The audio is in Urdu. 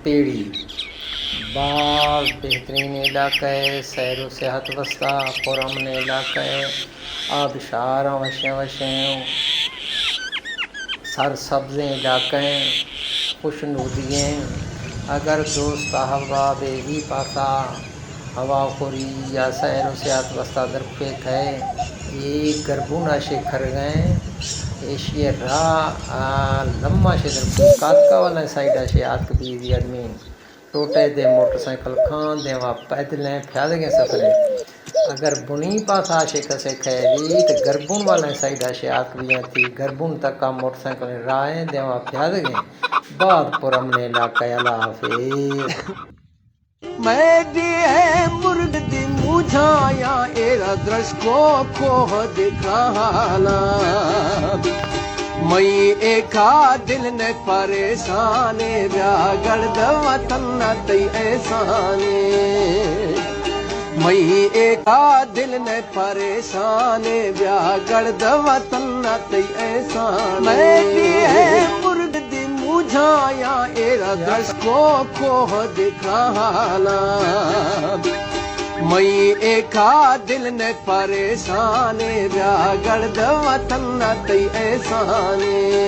پیڑی باغ بہترین علاقہ ہے، سیر و صحت وسطہ پرامن علاقہ ہے، آبشار وشیں وشیں، سر سبز علاقہ ہیں، خوشنودیاں، اگر دوست احباب ہی پاسا ہوا خوری یا سیر و صحت وسطہ درپیک ہے یہ گربونا شکر گئے ایشیا راہ لمبا سے درپیک کاتکا والا سائڈا سے آتک بیزی آدمی ٹوٹے دے موٹر سائیکل کھان دے وہاں پیدلیں پھیاد گئے سفریں اگر بنی پاس آشے کسے کھیری تو گربون والے سائڈ آشے آتک بیاں تھی گربون تک کا موٹر سائیکل رائیں دے وہاں پھیاد گئے بعد پر امنے علاقہ اللہ حافظ میں دیئے مرد دی مجھایا ایرا درش کو دکھانا مئی ایکا دل نے پریشانے بیا گرد وطن تی احسانے مئی ایکا دل نے پریشانے بیا گرد وطن تی احسانے میں دیئے مرد دی مجھایا ایرا درش کو دکھانا مئی ایکا دل نے پریشانے بیا گرد وطن تی احسانے